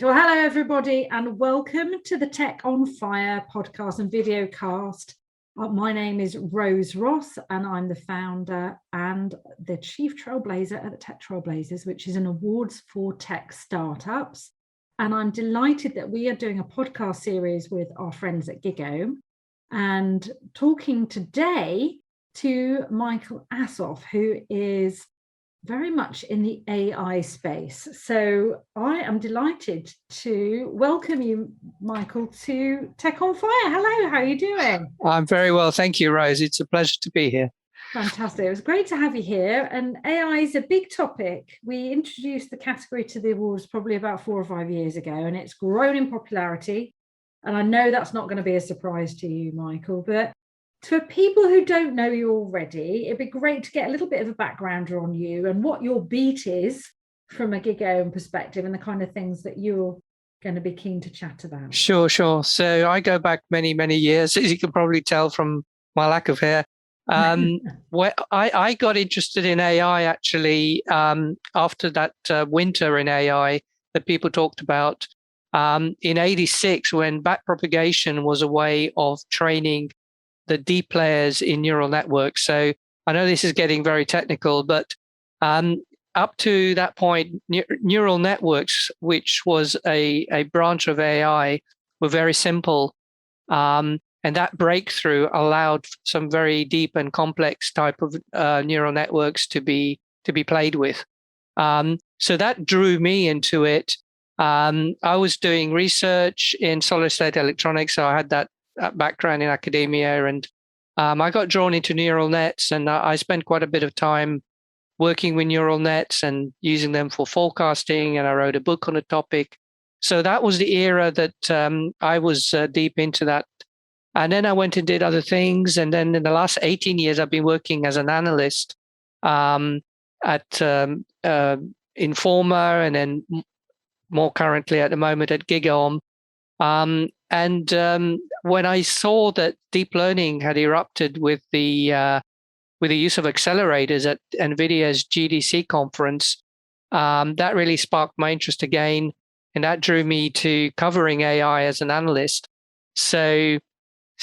Well, hello, everybody, and welcome to the Tech on Fire podcast and video cast. My name is Rose Ross, and I'm the founder and the chief trailblazer at the Tech Trailblazers, which is an awards for tech startups. And I'm delighted that we are doing a podcast series with our friends at GigaOm and talking today to Michael Azoff, who is very much in the AI space. So I am delighted to welcome you, Michael, to Tech on Fire. Hello, how are you doing? I'm very well, thank you, Rose. It's a pleasure to be here. Fantastic. It was great to have you here. And AI is a big topic. We introduced the category to the awards probably about 4 or 5 years ago, and it's grown in popularity. And I know that's not going to be a surprise to you, Michael, but for people who don't know you already, it'd be great to get a little bit of a background on you and what your beat is from a GigaOm perspective and the kind of things that you're going to be keen to chat about. Sure. So I go back many, many years, as you can probably tell from my lack of hair. Where I got interested in AI actually after that winter in AI that people talked about in '86, when backpropagation was a way of training the deep layers in neural networks. So I know this is getting very technical, but up to that point, neural networks, which was a branch of AI, were very simple. And that breakthrough allowed some very deep and complex type of neural networks to be played with. So that drew me into it. I was doing research in solid state electronics, so I had that background in academia, and I got drawn into neural nets, and I spent quite a bit of time working with neural nets and using them for forecasting, and I wrote a book on the topic. So that was the era that I was deep into that. And then I went and did other things. And then in the last 18 years, I've been working as an analyst at Informa, and then more currently at the moment at GigaOm. When I saw that deep learning had erupted with the use of accelerators at NVIDIA's GDC conference, that really sparked my interest again, and that drew me to covering AI as an analyst. So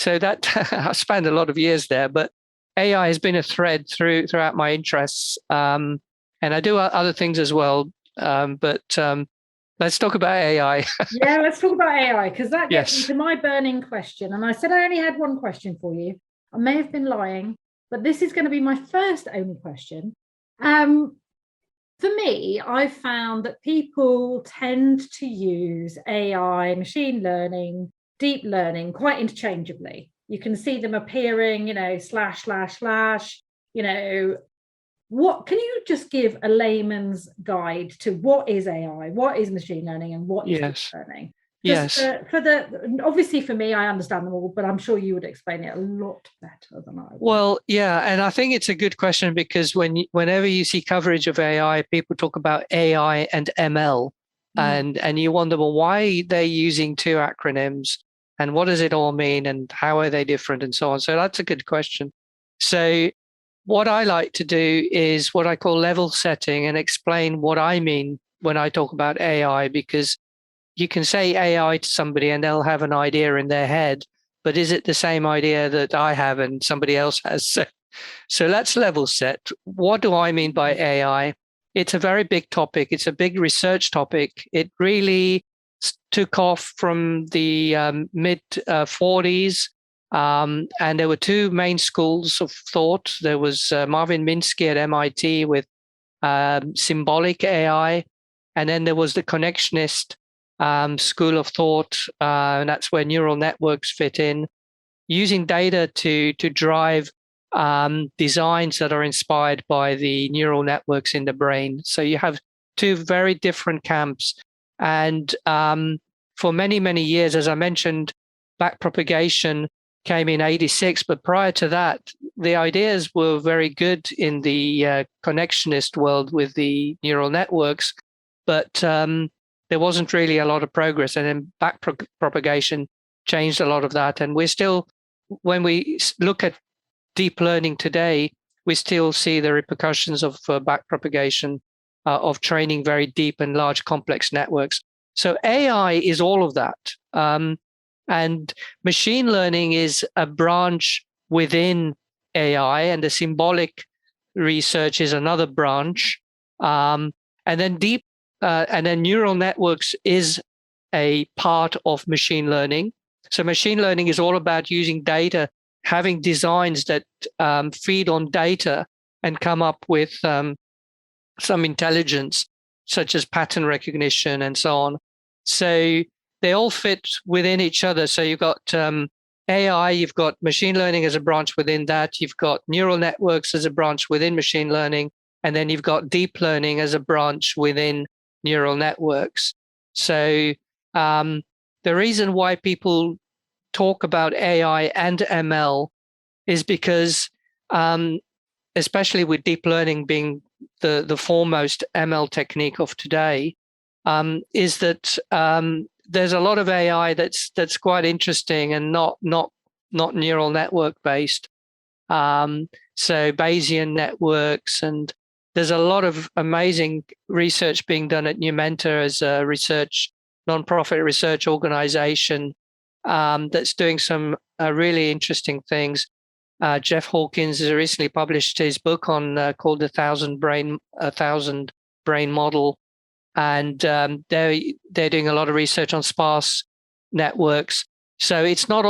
that I spent a lot of years there, but AI has been a thread throughout my interests, and I do other things as well. Let's talk about AI. Yeah, let's talk about AI, because that gets into my burning question. And I said I only had one question for you. I may have been lying, but this is going to be my first only question. For me, I've found that people tend to use AI, machine learning, deep learning quite interchangeably. You can see them appearing, slash, slash, slash, what can you just give a layman's guide to what is AI, what is machine learning, and what is deep learning? Yes. Obviously for me, I understand them all, but I'm sure you would explain it a lot better than I would. Well, yeah, and I think it's a good question, because whenever you see coverage of AI, people talk about AI and ML, and you wonder, well, why they're using two acronyms, and what does it all mean, and how are they different, and so on. So that's a good question. So what I like to do is what I call level setting, and explain what I mean when I talk about AI, because you can say AI to somebody and they'll have an idea in their head, but is it the same idea that I have and somebody else has? So let's level set. What do I mean by AI? It's a very big topic. It's a big research topic. It really took off from the mid 40s. And there were two main schools of thought. There was Marvin Minsky at MIT with symbolic AI. And then there was the connectionist school of thought, and that's where neural networks fit in, using data to drive designs that are inspired by the neural networks in the brain. So you have two very different camps. And for many, many years, as I mentioned, backpropagation came in '86, but prior to that, the ideas were very good in the connectionist world with the neural networks, but there wasn't really a lot of progress. And then backpropagation changed a lot of that. And we're still, when we look at deep learning today, we still see the repercussions of backpropagation, of training very deep and large complex networks. So AI is all of that. And machine learning is a branch within AI, and the symbolic research is another branch. And then neural networks is a part of machine learning. So machine learning is all about using data, having designs that feed on data and come up with some intelligence, such as pattern recognition and so on. So they all fit within each other. So you've got AI, you've got machine learning as a branch within that, you've got neural networks as a branch within machine learning, and then you've got deep learning as a branch within neural networks. So the reason why people talk about AI and ML is because, especially with deep learning being the foremost ML technique of today, is that there's a lot of AI that's quite interesting and not neural network based. So Bayesian networks, and there's a lot of amazing research being done at Numenta as a nonprofit research organization that's doing some really interesting things. Jeff Hawkins has recently published his book on called the thousand brain model, and they're doing a lot of research on sparse networks. So it's not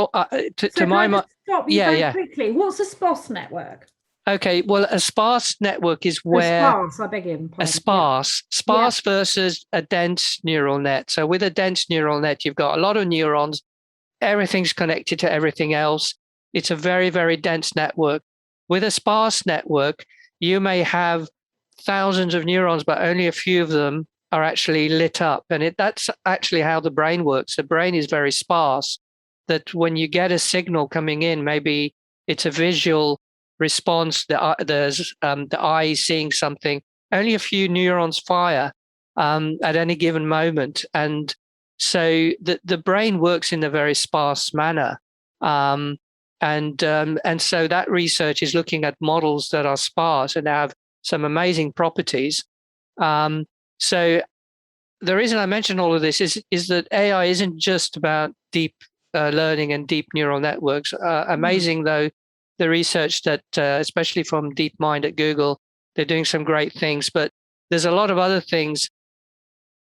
to my mind. Stop you very quickly. What's a sparse network? Okay, well, a sparse network is where sparse. I beg your pardon. A sparse versus a dense neural net. So with a dense neural net, you've got a lot of neurons. Everything's connected to everything else. It's a very, very dense network. With a sparse network, you may have thousands of neurons, but only a few of them are actually lit up. And that's actually how the brain works. The brain is very sparse, that when you get a signal coming in, maybe it's a visual response, the eye is seeing something, only a few neurons fire at any given moment. And so the brain works in a very sparse manner. And so that research is looking at models that are sparse and have some amazing properties. So the reason I mention all of this is that AI isn't just about deep learning and deep neural networks. Amazing though, the research that, especially from DeepMind at Google, they're doing some great things, but there's a lot of other things.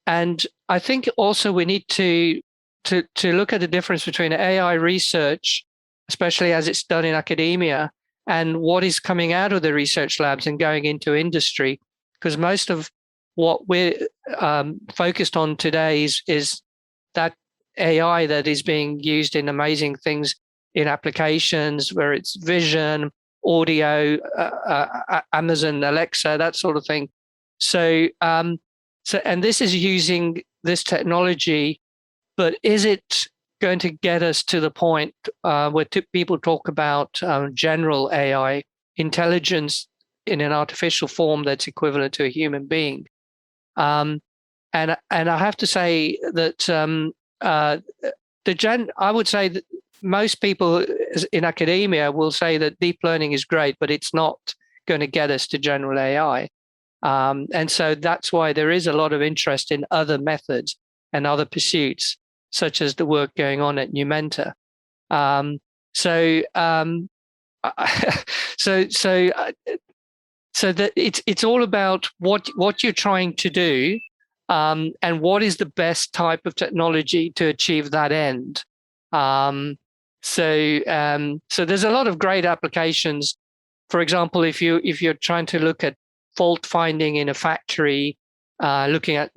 And I think also we need to look at the difference between AI research, especially as it's done in academia, and what is coming out of the research labs and going into industry. Because most of what we're focused on today is that AI that is being used in amazing things in applications, where it's vision, audio, Amazon, Alexa, that sort of thing. So and this is using this technology, but is it going to get us to the point where people talk about general AI, intelligence in an artificial form that's equivalent to a human being? And I have to say that I would say that most people in academia will say that deep learning is great, but it's not going to get us to general AI. And so that's why there is a lot of interest in other methods and other pursuits, such as the work going on at Numenta. So that it's all about what you're trying to do, and what is the best type of technology to achieve that end. So there's a lot of great applications. For example, if you're trying to look at fault finding in a factory, looking at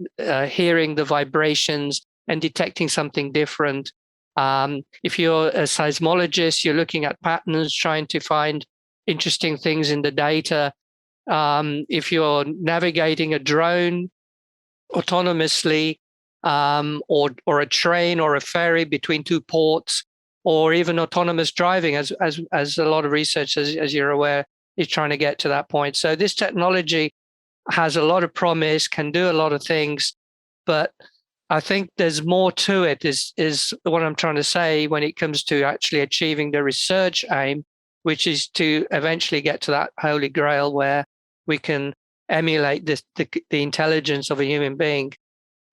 hearing the vibrations and detecting something different. If you're a seismologist, you're looking at patterns, trying to find interesting things in the data. If you're navigating a drone autonomously, or a train or a ferry between two ports, or even autonomous driving, as a lot of research, as you're aware, is trying to get to that point. So this technology has a lot of promise, can do a lot of things, but I think there's more to it, is what I'm trying to say when it comes to actually achieving the research aim, which is to eventually get to that holy grail where we can emulate the intelligence of a human being.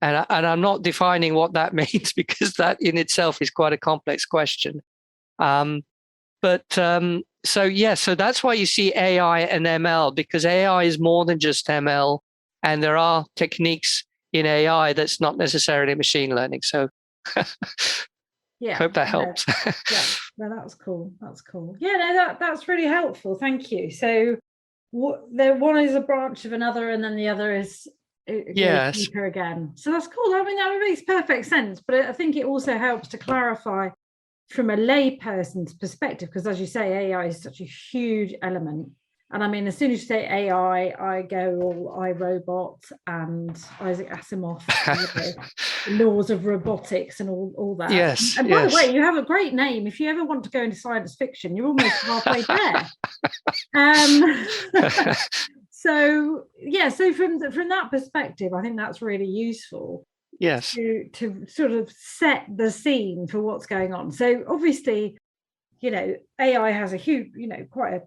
And I'm not defining what that means, because that in itself is quite a complex question. So that's why you see AI and ML, because AI is more than just ML, and there are techniques in AI that's not necessarily machine learning. So hope that helps. Yeah, no, that's cool. That's cool. Yeah, no, that's really helpful. Thank you. So one is a branch of another, and then the other is goes deeper again. So that's cool. I mean, that makes perfect sense. But I think it also helps to clarify from a lay-person's perspective, because as you say, AI is such a huge element. And I mean, as soon as you say AI, I go all iRobot and Isaac Asimov, laws of robotics and all that. Yes. And by the way, you have a great name. If you ever want to go into science fiction, you're almost halfway there. So from that perspective, I think that's really useful. Yes. To sort of set the scene for what's going on. So obviously, AI has a huge, quite a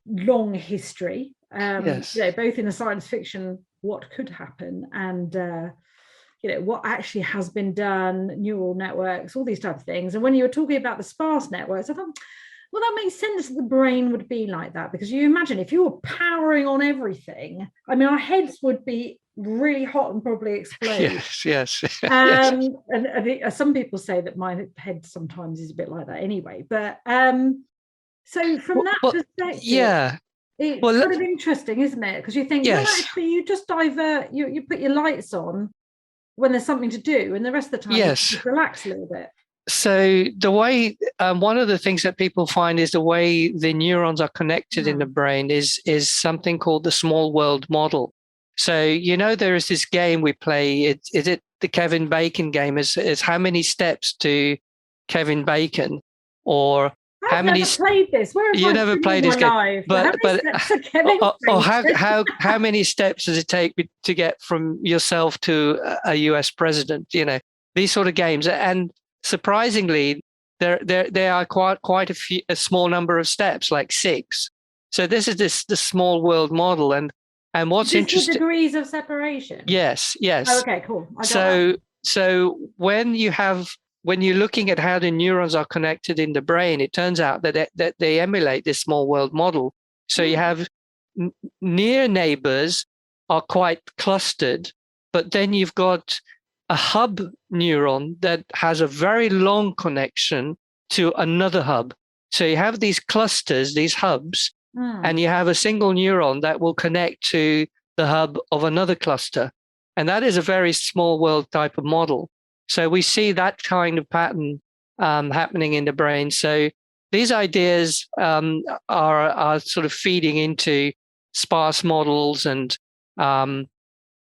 long history. Both in the science fiction, what could happen, and what actually has been done, neural networks, all these type of things. And when you were talking about the sparse networks, I thought, well, that makes sense that the brain would be like that, because you imagine if you were powering on everything, I mean, our heads would be really hot and probably explode. Yes. And some people say that my head sometimes is a bit like that anyway. But so from that perspective, it's kind of interesting, isn't it? Because you think, well, actually, you just divert, you put your lights on when there's something to do, and the rest of the time you just relax a little bit. So the way one of the things that people find is the way the neurons are connected in the brain is something called the small world model. So there is this game we play. Is it the Kevin Bacon game? Is how many steps to Kevin Bacon, or I've never played this. Where have you never played this game? But how many steps does it take to get from yourself to a US president? These sort of games. And surprisingly, there are quite a small number of steps, like 6. So this is the small world model, and what's interesting, degrees of separation. Yes. Oh, okay, cool. So when you're looking at how the neurons are connected in the brain, it turns out that they emulate this small world model. So you have near neighbors are quite clustered, but then you've got a hub neuron that has a very long connection to another hub. So you have these clusters, these hubs, and you have a single neuron that will connect to the hub of another cluster. And that is a very small world type of model. So we see that kind of pattern happening in the brain. So these ideas are sort of feeding into sparse models, and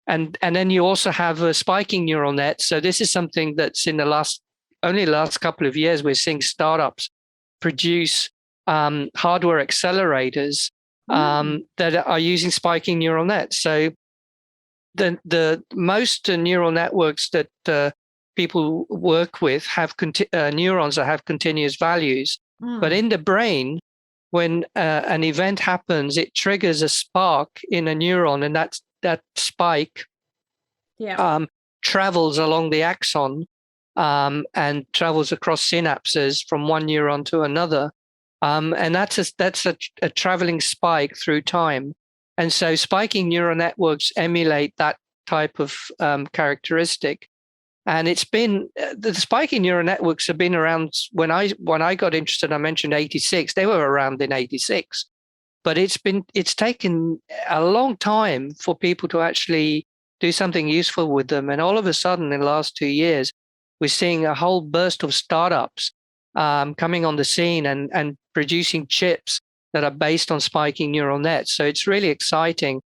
then you also have a spiking neural net. So this is something that's in the last couple of years, we're seeing startups produce hardware accelerators that are using spiking neural nets. So the most neural networks that people work with have neurons that have continuous values. But in the brain, when an event happens, it triggers a spark in a neuron, and that spike travels along the axon and travels across synapses from one neuron to another. And that's a traveling spike through time. And so spiking neural networks emulate that type of characteristic. And it's been the spiking neural networks have been around when I got interested. I mentioned 86. They were around in 86, but it's taken a long time for people to actually do something useful with them. And all of a sudden, in the last 2 years, we're seeing a whole burst of startups coming on the scene and producing chips that are based on spiking neural nets. So it's really exciting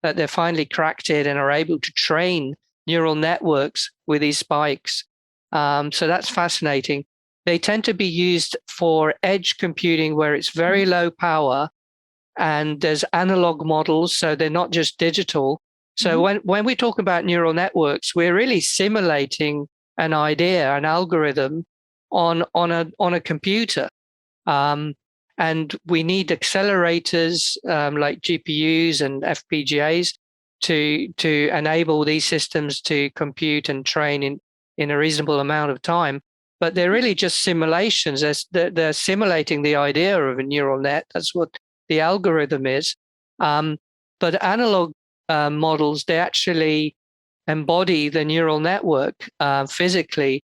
that they finally cracked it and are able to train neural networks with these spikes. So that's fascinating. They tend to be used for edge computing, where it's very low power, and there's analog models, so they're not just digital. So when we talk about neural networks, we're really simulating an idea, an algorithm on a computer. And we need accelerators like GPUs and FPGAs to enable these systems to compute and train in a reasonable amount of time. But they're really just simulations. They're simulating the idea of a neural net. That's what the algorithm is. But analog models, they actually embody the neural network physically.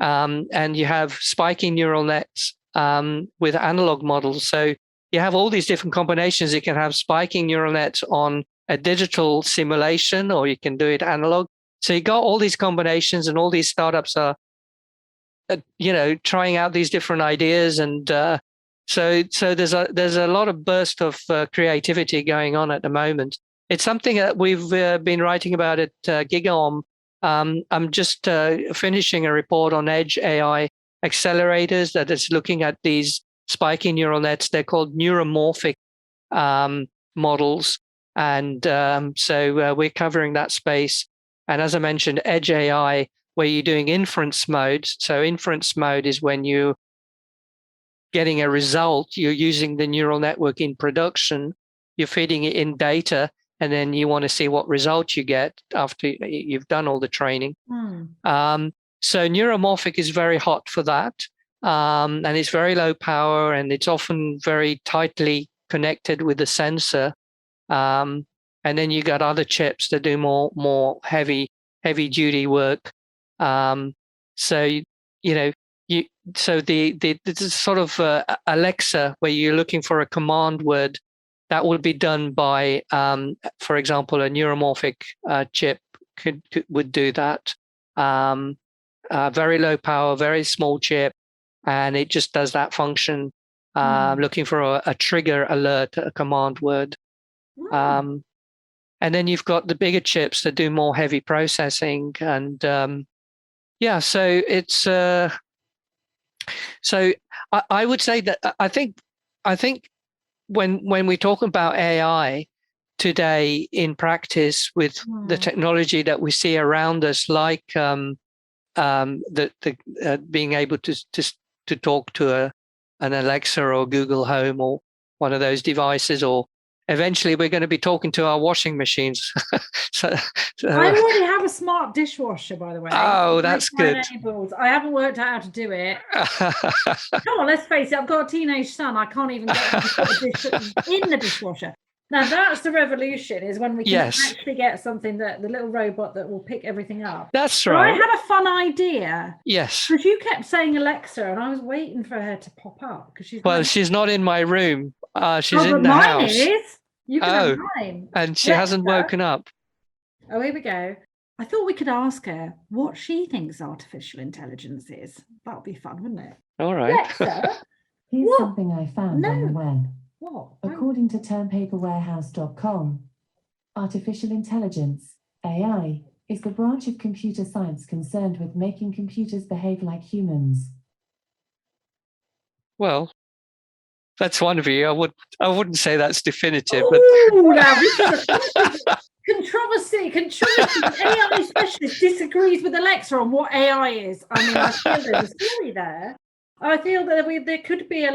And you have spiking neural nets with analog models. So you have all these different combinations. You can have spiking neural nets on a digital simulation, or you can do it analog. So you got all these combinations, and all these startups are, trying out these different ideas. And so there's a lot of burst of creativity going on at the moment. It's something that we've been writing about at GigaOm. I'm just finishing a report on edge AI accelerators that is looking at these spiking neural nets. They're called neuromorphic models. And so we're covering that space. And as I mentioned, edge AI, where you're doing inference mode. So inference mode is when you're getting a result, you're using the neural network in production, you're feeding it in data, and then you want to see what result you get after you've done all the training. So neuromorphic is very hot for that. And it's very low power, and it's often very tightly connected with the sensor. And then you got other chips that do more heavy duty work. So the sort of Alexa, where you're looking for a command word, that would be done by, for example, a neuromorphic chip would do that. Very low power, very small chip, and it just does that function, looking for a trigger alert, a command word. And then you've got the bigger chips that do more heavy processing, and so it's so I would say that I think when we talk about AI today in practice with the technology that we see around us, like being able to talk to an Alexa or Google Home or one of those devices, or eventually we're going to be talking to our washing machines. so I already have a smart dishwasher, by the way. Oh, that's good. I haven't worked out how to do it. Come on, let's face it. I've got a teenage son. I can't even get the dish in the dishwasher. Now that's the revolution, is when we can actually get something, that the little robot that will pick everything up. That's right. I had a fun idea. Yes. Because you kept saying Alexa, and I was waiting for her to pop up, because she's not in my room. She's in the mine house. Is. You can have mine. And she hasn't woken up. Oh, here we go. I thought we could ask her what she thinks artificial intelligence is. That would be fun, wouldn't it? All right. Alexa, here's something I found on the web. What? According to termpaperwarehouse.com, artificial intelligence, AI, is the branch of computer science concerned with making computers behave like humans. Well, that's one view. I wouldn't say that's definitive. Ooh, now this is controversy. AI specialist disagrees with Alexa on what AI is. I mean, I feel there's a story there. I feel that there could be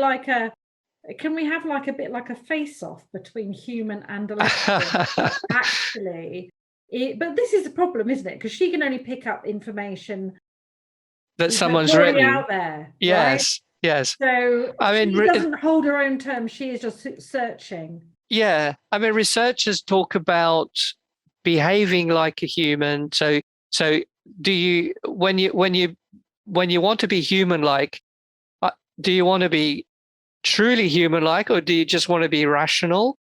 can we have a bit like a face-off between human and Alexa? Actually, but this is a problem, isn't it? Because she can only pick up information that someone's written out there. Yes. Right? Yes. So she doesn't hold her own terms. She is just searching. Yeah. I mean, researchers talk about behaving like a human. So do you, when you want to be human-like, do you want to be truly human-like, or do you just want to be rational?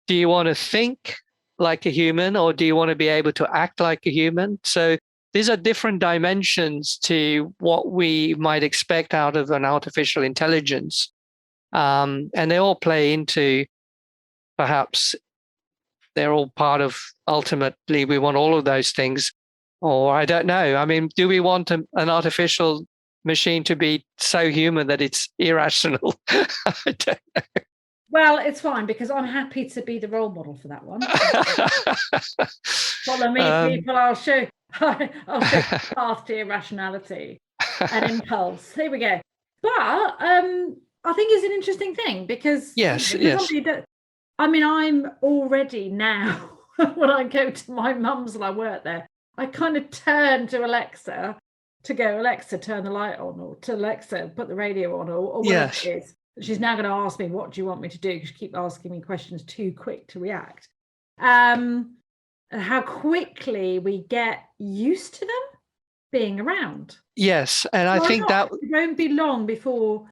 Do you want to think like a human, or do you want to be able to act like a human? So these are different dimensions to what we might expect out of an artificial intelligence. And they all play into, perhaps they're all part of, ultimately, we want all of those things. Or I don't know. I mean, do we want an artificial machine to be so human that it's irrational? I don't know. Well, it's fine, because I'm happy to be the role model for that one. Follow me, people. I'll show the path to irrationality and impulse. Here we go. But I think it's an interesting thing, because yes. I'm already now when I go to my mum's and I work there, I kind of turn to Alexa to go, Alexa, turn the light on, or to Alexa, put the radio on, or whatever Yes. it is. She's now going to ask me, what do you want me to do? Because she keeps asking me questions too quick to react. How quickly we get used to them being around. Yes, and I think that it won't be long before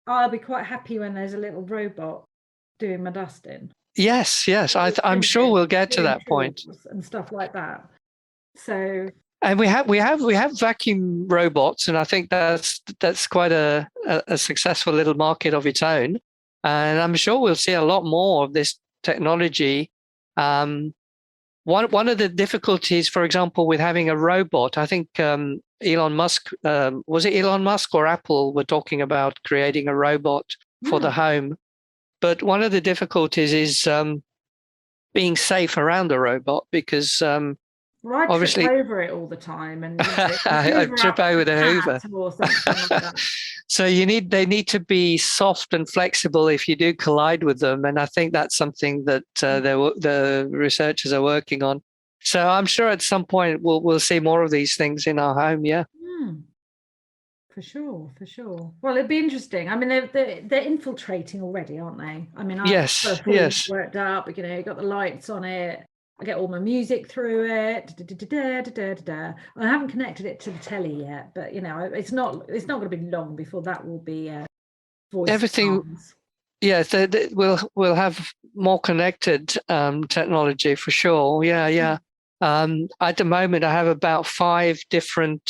I'll be quite happy when there's a little robot doing my dusting. yes, I'm sure we'll get to that point and stuff like that. So, and we have vacuum robots, and I think that's quite a successful little market of its own, and I'm sure we'll see a lot more of this technology. One of the difficulties, for example, with having a robot, I think Elon Musk, was it Elon Musk or Apple were talking about creating a robot for the home. But one of the difficulties is being safe around the robot, because I obviously trip over it all the time, and I trip over the Hoover. Or something like that. So they need to be soft and flexible if you do collide with them, and I think that's something that the researchers are working on. So I'm sure at some point we'll see more of these things in our home. Yeah. For sure. Well, it'd be interesting. I mean, they're infiltrating already, aren't they? I mean, Yes. Worked up. Got the lights on it. I get all my music through it. I haven't connected it to the telly yet, but it's not going to be long before that will be voice everything. comms. Yes, we'll have more connected technology for sure. Yeah. At the moment, I have about 5 different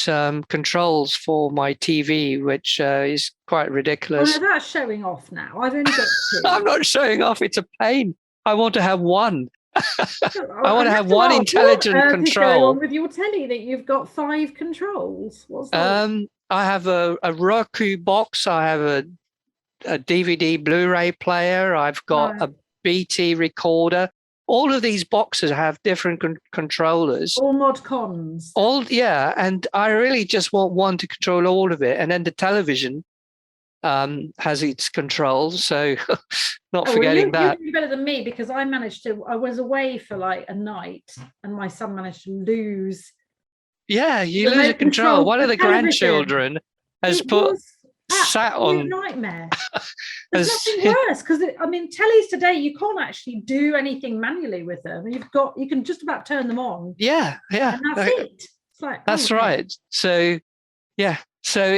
controls for my TV, which is quite ridiculous. Oh, no, that's showing off now. I've only got 2. I'm not showing off. It's a pain. I want to have one. I want to have one intelligent control. What is going on with your telly that you've got 5 controls? What's that? I have a Roku box. I have a DVD Blu-ray player. I've got a BT recorder. All of these boxes have different controllers. All mod cons. And I really just want one to control all of it. And then the television has its controls. So not forgetting that. You're better than me, because I was away for like a night and my son managed to lose. Yeah, you lose a control. One of the grandchildren has sat on nightmare. There's nothing worse, because tellies today, you can't actually do anything manually with them. You can just about turn them on. Yeah. And that's it. It's like, that's right. So yeah. So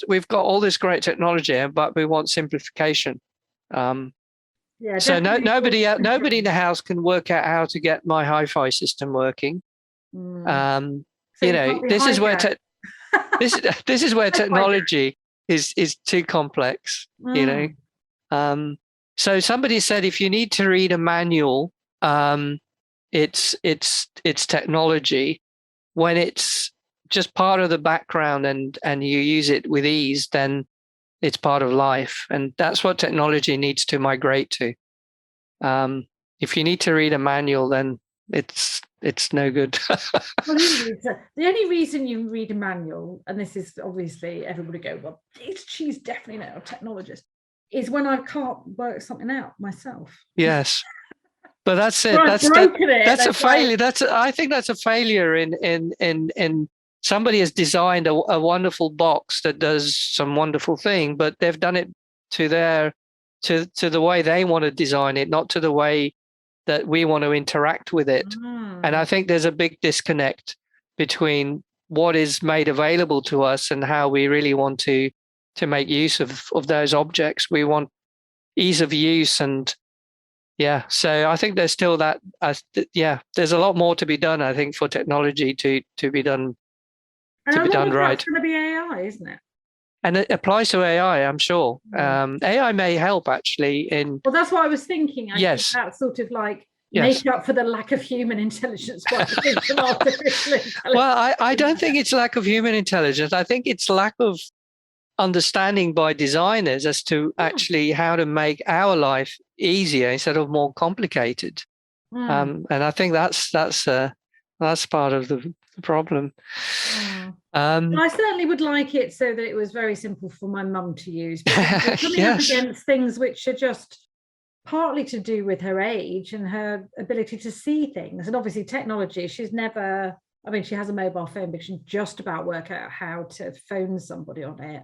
we've got all this great technology, but we want simplification. So nobody in the house can work out how to get my hi-fi system working. This is where this is where technology is too complex. So somebody said, if you need to read a manual, it's technology. When it's just part of the background and you use it with ease, then it's part of life. And that's what technology needs to migrate to. If you need to read a manual, then it's no good. The only reason you read a manual, and this is obviously everybody go, well, she's definitely not a technologist, is when I can't work something out myself. Yes. But that's it. That's a failure. I think that's a failure in somebody has designed a wonderful box that does some wonderful thing, but they've done it to the way they want to design it, not to the way that we want to interact with it. And I think there's a big disconnect between what is made available to us and how we really want to make use of those objects. We want ease of use and so I think there's still that. There's a lot more to be done, I think, for technology to be done right. It's going to be AI, isn't it? And it applies to AI, I'm sure. AI may help actually Well, that's what I was thinking. Yes. Think that's sort of like make up for the lack of human intelligence by artificial intelligence. Well, I don't think it's lack of human intelligence. I think it's lack of understanding by designers as to actually how to make our life easier instead of more complicated. And I think that's part of the problem. I certainly would like it so that it was very simple for my mum to use. Coming up against things which are just partly to do with her age and her ability to see things. And obviously technology, she's never, I mean, she has a mobile phone, but she can just about work out how to phone somebody on it.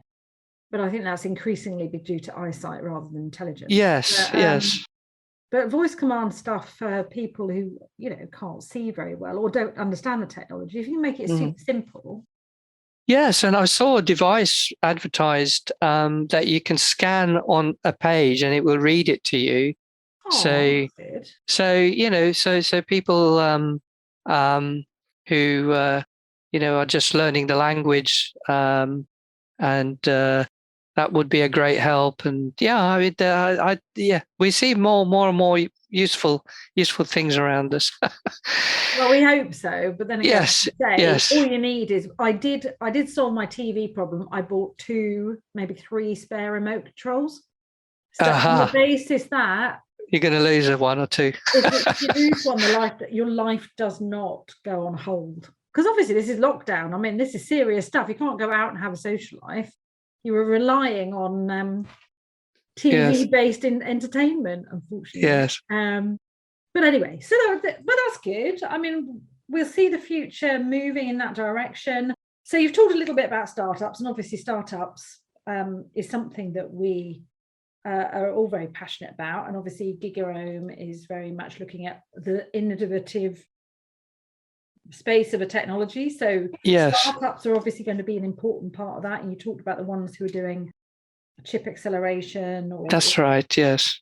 But I think that's increasingly due to eyesight rather than intelligence. Yes, yes. But voice command stuff for people who, can't see very well or don't understand the technology, if you make it super simple. Yes, and I saw a device advertised that you can scan on a page and it will read it to you. Oh, so people who are just learning the language, and that would be a great help. And we see more and more useful things around us. Well, we hope so, but then again, yes. All you need is I did solve my TV problem. I bought 2, maybe 3 spare remote controls. So on the basis that you're going to lose one or two. If you lose one, your life does not go on hold. Because obviously this is lockdown. I mean, this is serious stuff. You can't go out and have a social life. You were relying on TV-based entertainment, unfortunately. Yes. But anyway, but that's good. I mean, we'll see the future moving in that direction. So you've talked a little bit about startups, and obviously startups is something that we are all very passionate about. And obviously GigaOm is very much looking at the innovative space of a technology. So startups are obviously going to be an important part of that. And you talked about the ones who are doing chip acceleration. That's right, yes.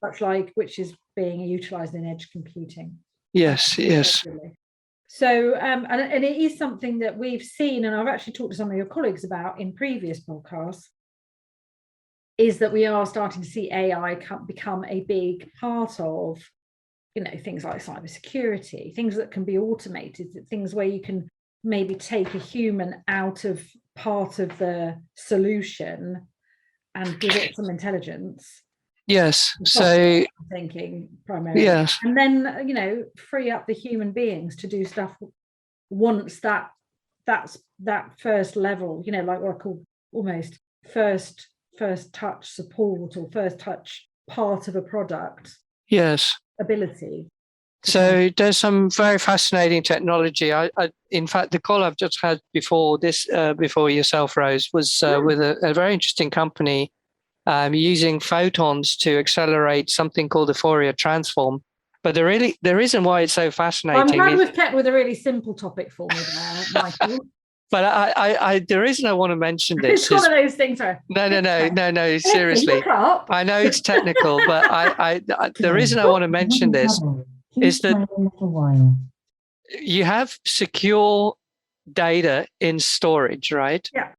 Which is being utilized in edge computing. Yes. So, and it is something that we've seen, and I've actually talked to some of your colleagues about in previous podcasts, is that we are starting to see AI become a big part of, things like cybersecurity, things that can be automated, things where you can maybe take a human out of part of the solution and give it some intelligence. Yes. So thinking primarily. Yes. And then, free up the human beings to do stuff once that's that first level, like what I call almost first touch support or first touch part of a product. Yes. Ability. So there's some very fascinating technology. I in fact, the call I've just had before yourself, Rose, was with a very interesting company using photons to accelerate something called the Fourier transform. But the reason why it's so fascinating. I'm glad we've kept with a really simple topic for me there, Michael. But the reason I want to mention this it's one of those things. No, seriously. I know it's technical, but the reason I want to mention this is that you have secure data in storage, right? Yeah.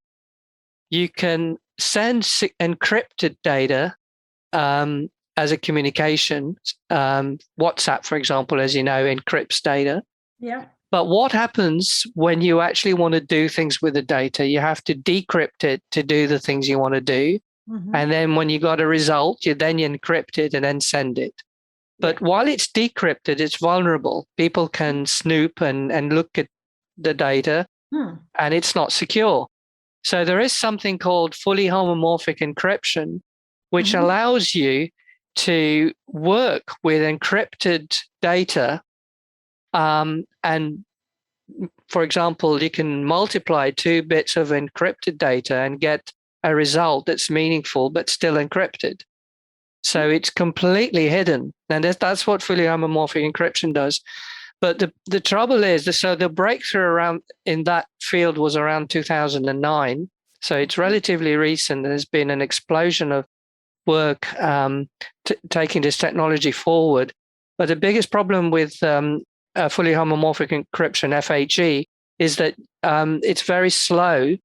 You can send encrypted data as a communication. WhatsApp, for example, as you know, encrypts data. Yeah. But what happens when you actually want to do things with the data? You have to decrypt it to do the things you want to do. Mm-hmm. And then when you got a result, you encrypt it and then send it. But while it's decrypted, it's vulnerable. People can snoop and look at the data, and it's not secure. So there is something called fully homomorphic encryption, which allows you to work with encrypted data. And for example, you can multiply 2 bits of encrypted data and get a result that's meaningful, but still encrypted. So it's completely hidden. And that's what fully homomorphic encryption does. But the trouble is, the breakthrough in that field was around 2009. So it's relatively recent. There's been an explosion of work taking this technology forward. But the biggest problem with fully homomorphic encryption, FHE, is that it's very slow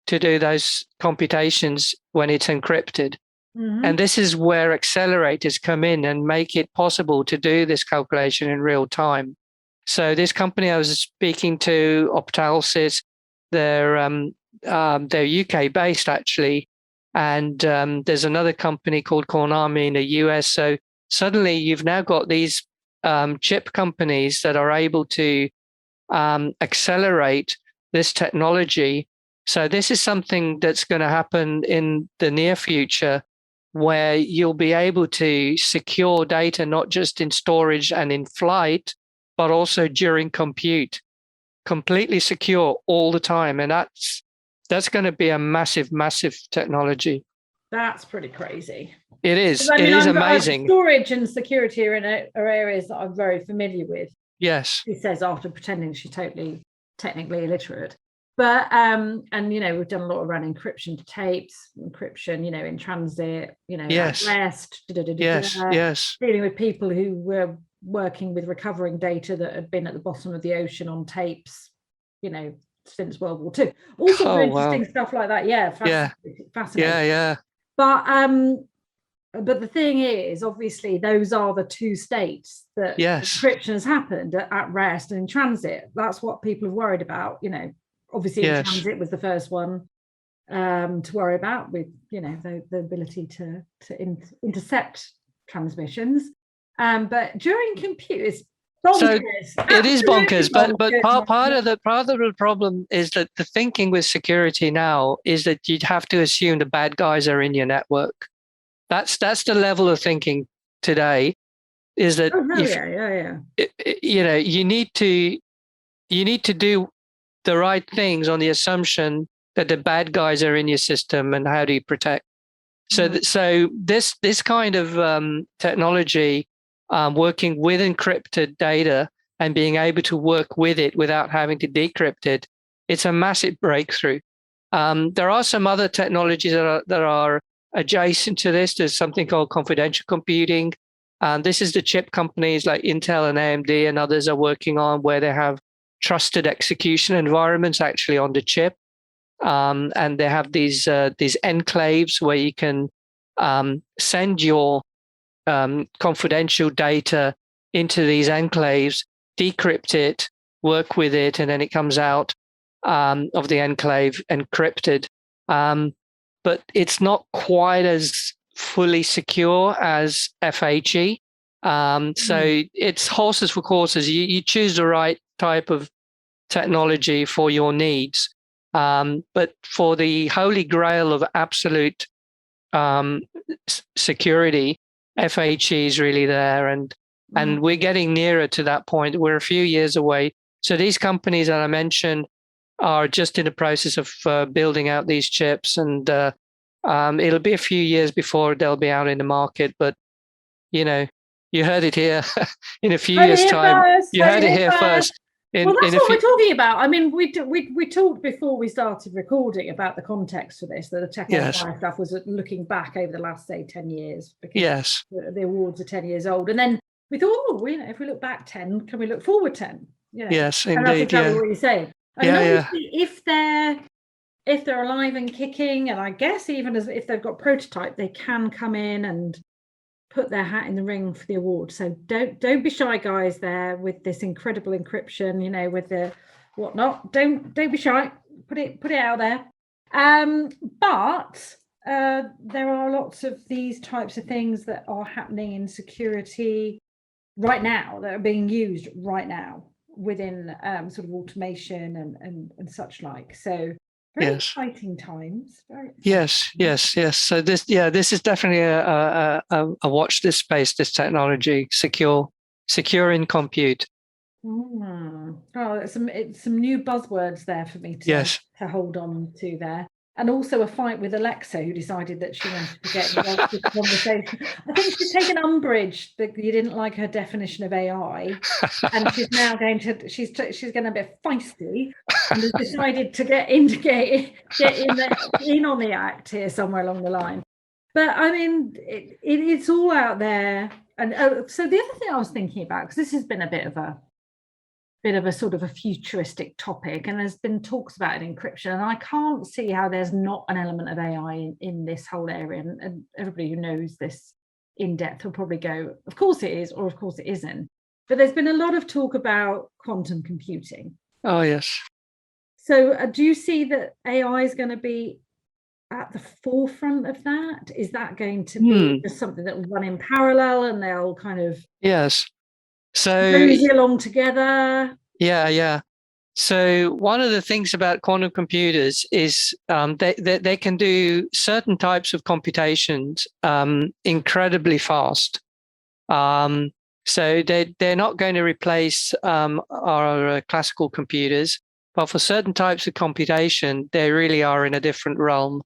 to do those computations when it's encrypted. Mm-hmm. And this is where accelerators come in and make it possible to do this calculation in real time. So this company I was speaking to, Optalsys, they're UK based actually, and there's another company called Konami in the US. So suddenly you've now got these chip companies that are able to accelerate this technology. So this is something that's going to happen in the near future. where you'll be able to secure data not just in storage and in flight, but also during compute, completely secure all the time. And that's going to be a massive, massive technology. That's pretty crazy. It is. I mean, it is amazing. Storage and security are areas that I'm very familiar with. Yes. She says after pretending she's totally technically illiterate. But and we've done a lot around encryption to tapes, encryption, in transit, Yes. at rest, Yes. dealing with people who were working with recovering data that had been at the bottom of the ocean on tapes, since World War II. All sorts of interesting stuff like that. Yeah, fascinating. Yeah. But the thing is, obviously, those are the two states that encryption has happened at rest and in transit. That's what people have worried about. Obviously, in transit was the first one to worry about, with the ability to intercept transmissions. But during compute, it's bonkers. So it is bonkers. But part of the problem is that the thinking with security now is that you'd have to assume the bad guys are in your network. That's the level of thinking today. Is that you need to do the right things on the assumption that the bad guys are in your system, and how do you protect? So this kind of technology, working with encrypted data and being able to work with it without having to decrypt it, it's a massive breakthrough. There are some other technologies that are adjacent to this. There's something called confidential computing. This is the chip companies like Intel and AMD and others are working on, where they have trusted execution environments actually on the chip. And they have these enclaves where you can send your confidential data into these enclaves, decrypt it, work with it, and then it comes out of the enclave encrypted. But it's not quite as fully secure as FHE. So it's horses for courses. You choose the right type of technology for your needs. But for the holy grail of absolute security, FHE is really there. And we're getting nearer to that point. We're a few years away. So these companies that I mentioned are just in the process of building out these chips, and it'll be a few years before they'll be out in the market. But you heard it here. In a few years' time, you heard it here first. Well, that's what we're talking about. I mean, we talked before we started recording about the context for this, that the Tech on Fire stuff was looking back over the last, say, 10 years, because the awards are 10 years old. And then we thought, if we look back 10, can we look forward 10? Yes, and indeed. that's exactly what you're saying. I mean, obviously, if they're alive and kicking, and I guess even if they've got prototype, they can come in and put their hat in the ring for the award. So don't be shy, guys, there with this incredible encryption, with the whatnot. Don't be shy. Put it out there. But there are lots of these types of things that are happening in security right now, that are being used right now within sort of automation and such like. So very exciting times. Very exciting. Yes. So this is definitely a watch this space, this technology, secure in compute. Oh, it's some new buzzwords there for me to hold on to there. And also a fight with Alexa, who decided that she wanted to get involved in the conversation. I think she's taken umbrage that you didn't like her definition of AI, and she's now going to be a bit feisty, and has decided to get in on the act here somewhere along the line. But I mean, it's all out there. And so the other thing I was thinking about, because this has been a bit of a sort of a futuristic topic, and there's been talks about encryption, and I can't see how there's not an element of AI in this whole area, and everybody who knows this in depth will probably go, of course it is, or of course it isn't. But there's been a lot of talk about quantum computing. Oh yes. So do you see that AI is going to be at the forefront of that? Is that going to be just something that will run in parallel, and they'll kind of so mosey along together? Yeah. So one of the things about quantum computers is they can do certain types of computations incredibly fast. So they're not going to replace our classical computers, but for certain types of computation, they really are in a different realm.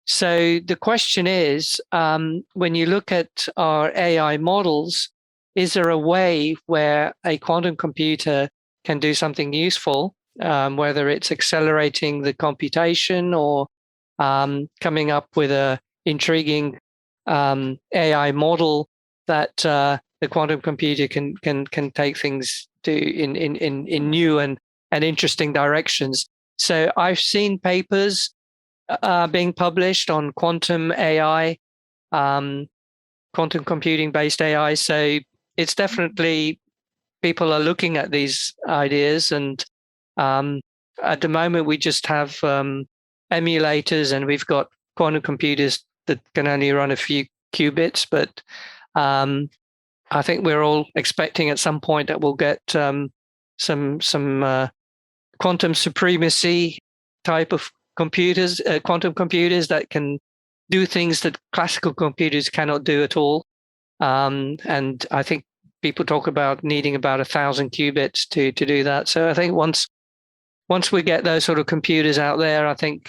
So the question is, when you look at our AI models, is there a way where a quantum computer can do something useful, whether it's accelerating the computation or coming up with a intriguing AI model that the quantum computer can take things to in new and interesting directions. So I've seen papers being published on quantum AI, quantum computing based AI. So it's definitely, people are looking at these ideas, and at the moment we just have emulators, and we've got quantum computers that can only run a few qubits, but I think we're all expecting at some point that we'll get some quantum supremacy type of computers, quantum computers that can do things that classical computers cannot do at all. And I think people talk about needing about 1,000 qubits to do that. So I think once we get those sort of computers out there, I think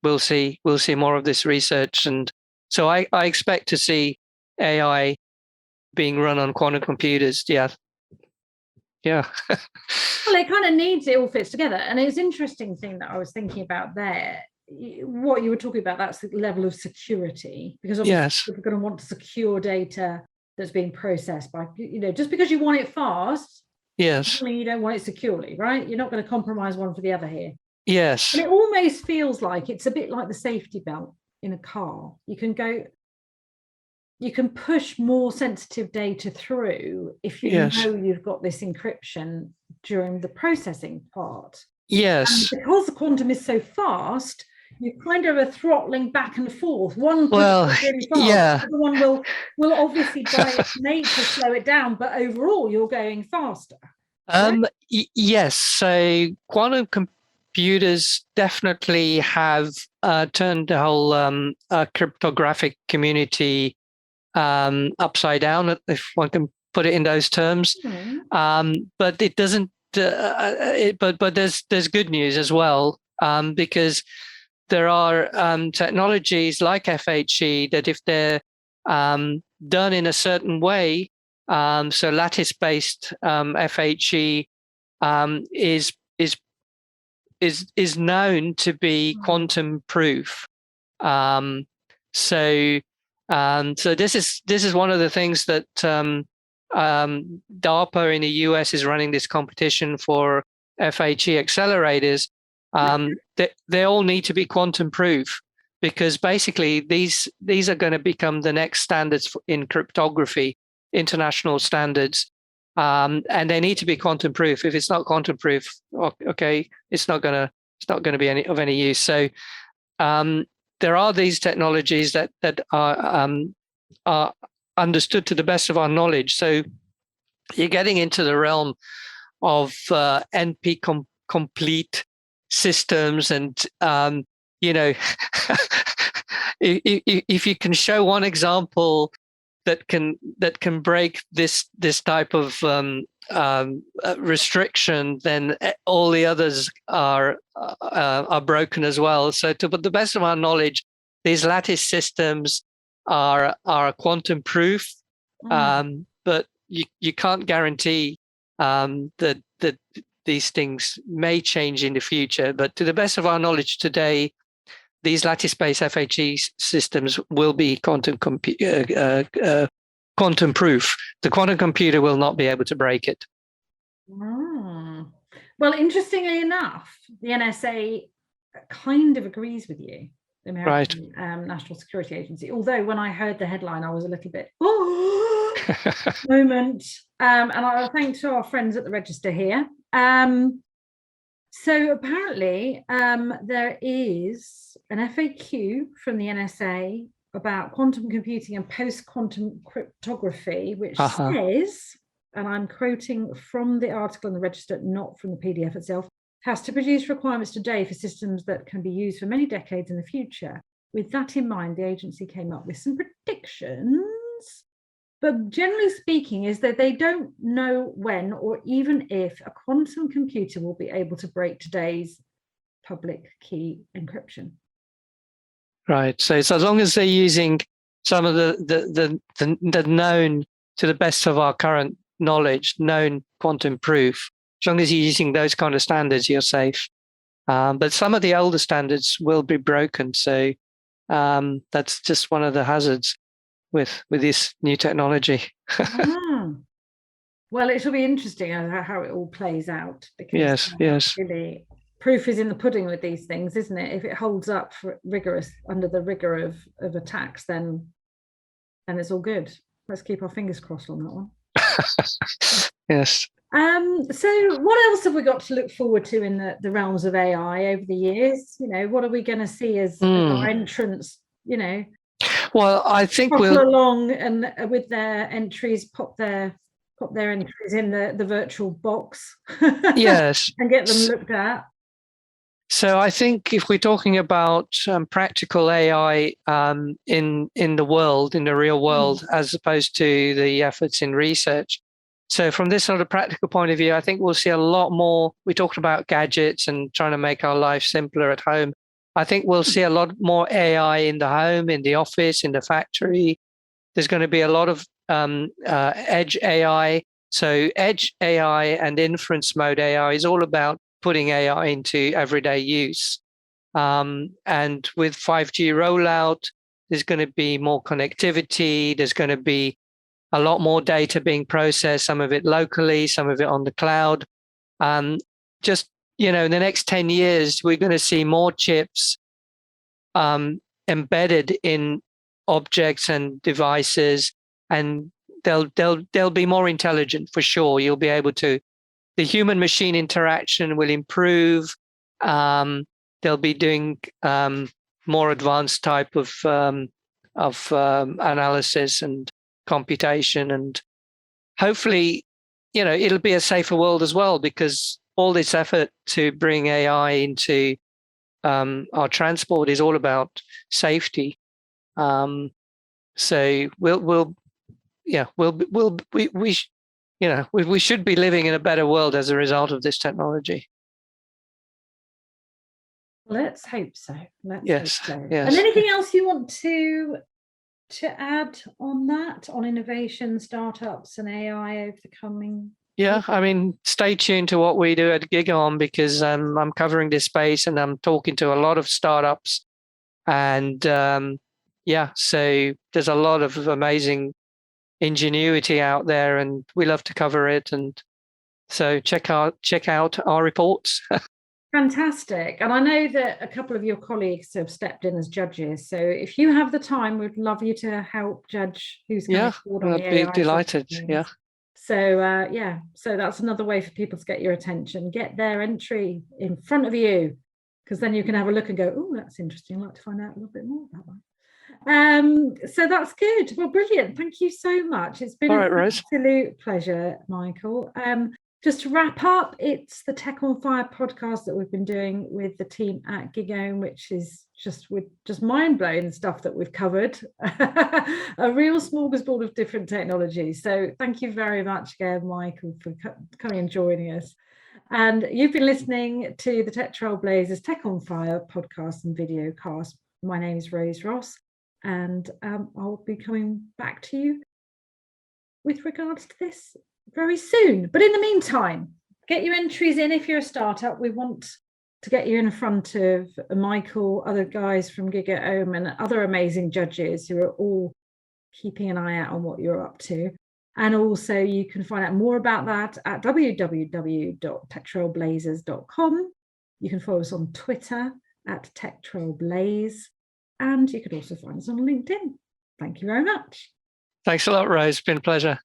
we'll see more of this research. And so I expect to see AI being run on quantum computers. Yeah. Well, it kind of needs, it all fits together. And it's an interesting thing that I was thinking about there. What you were talking about, that's the level of security, because obviously we're going to want to secure data that's being processed by, just because you want it fast, you don't want it securely, right? You're not going to compromise one for the other here. Yes. And it almost feels like it's a bit like the safety belt in a car. You can push more sensitive data through if you know you've got this encryption during the processing part. Yes. And because the quantum is so fast, you kind of are throttling back and forth. One pushes really fast, the other one will obviously by its nature slow it down, but overall you're going faster. Yes. So quantum computers definitely have turned the whole cryptographic community upside down, if one can put it in those terms. But it doesn't. But there's good news as well, because there are technologies like FHE that, if they're done in a certain way, so lattice-based FHE is known to be quantum proof. So this is one of the things that DARPA in the US is running this competition for FHE accelerators. They all need to be quantum proof, because basically these are going to become the next standards in cryptography, international standards, and they need to be quantum proof. If it's not quantum proof, okay, it's not going to be of any use. So there are these technologies that are understood to the best of our knowledge. So you're getting into the realm of NP complete systems, and if you can show one example that can break this type of restriction, then all the others are broken as well. So to the best of our knowledge, these lattice systems are quantum proof, but you can't guarantee that these things may change in the future. But to the best of our knowledge today, these lattice-based FHE systems will be quantum proof. The quantum computer will not be able to break it. Well, interestingly enough, the NSA kind of agrees with you, the American National Security Agency. Although when I heard the headline, I was a little bit moment. And I thank to our friends at the Register here. So apparently there is an FAQ from the NSA about quantum computing and post-quantum cryptography, which says, and I'm quoting from the article in the Register, not from the PDF itself, has to produce requirements today for systems that can be used for many decades in the future. With that in mind, the agency came up with some predictions, but generally speaking is that they don't know when or even if a quantum computer will be able to break today's public key encryption. Right. So as long as they're using some of the known, to the best of our current knowledge, known quantum proof, as long as you're using those kind of standards, you're safe. But some of the older standards will be broken. So that's just one of the hazards with this new technology. Well, it shall be interesting how it all plays out, because yes. really, proof is in the pudding with these things, isn't it? If it holds up for under the rigor of attacks, then it's all good. Let's keep our fingers crossed on that one. Yes. So what else have we got to look forward to in the realms of AI over the years? What are we going to see as our entrants, Well, I think we'll along and with their entries, pop their entries in the virtual box. Yes. And get them looked at. So I think if we're talking about practical AI in the world, in the real world, as opposed to the efforts in research. So from this sort of practical point of view, I think we'll see a lot more. We talked about gadgets and trying to make our life simpler at home. I think we'll see a lot more AI in the home, in the office, in the factory. There's going to be a lot of edge AI. So edge AI and inference mode AI is all about putting AI into everyday use. And with 5G rollout, there's going to be more connectivity. There's going to be a lot more data being processed, some of it locally, some of it on the cloud. Just, in the next 10 years, we're going to see more chips embedded in objects and devices, and they'll be more intelligent for sure. You'll be able to, the human machine interaction will improve. They'll be doing more advanced type of analysis and computation, and hopefully, it'll be a safer world as well, because all this effort to bring AI into our transport is all about safety. So we should be living in a better world as a result of this technology. Let's hope so. Yes. And anything else you want to add on that, on innovation, startups and AI over the coming? Yeah, I mean, stay tuned to what we do at GigaOm, because I'm covering this space and I'm talking to a lot of startups. And so there's a lot of amazing ingenuity out there, and we love to cover it. And so check out our reports. Fantastic. And I know that a couple of your colleagues have stepped in as judges. So if you have the time, we'd love you to help judge who's coming forward on the AI. I'd be delighted. Yeah. So so that's another way for people to get your attention. Get their entry in front of you, because then you can have a look and go, oh, that's interesting. I'd like to find out a little bit more about that. So that's good. Well, brilliant. Thank you so much. It's been an absolute pleasure, Michael. Just to wrap up, it's the Tech on Fire podcast that we've been doing with the team at GigaOm, which is just mind-blowing stuff that we've covered. A real smorgasbord of different technologies. So thank you very much again, Michael, for coming and joining us. And you've been listening to the Tech Trailblazers Tech on Fire podcast and video cast. My name is Rose Ross, and I'll be coming back to you with regards to this very soon. But in the meantime, get your entries in if you're a startup. We want to get you in front of Michael, other guys from GigaOm, and other amazing judges who are all keeping an eye out on what you're up to. And also you can find out more about that at www.techtrailblazers.com. You can follow us on Twitter at techtrailblaze, and you can also find us on LinkedIn. Thank you very much. Thanks a lot, Rose. It's been a pleasure.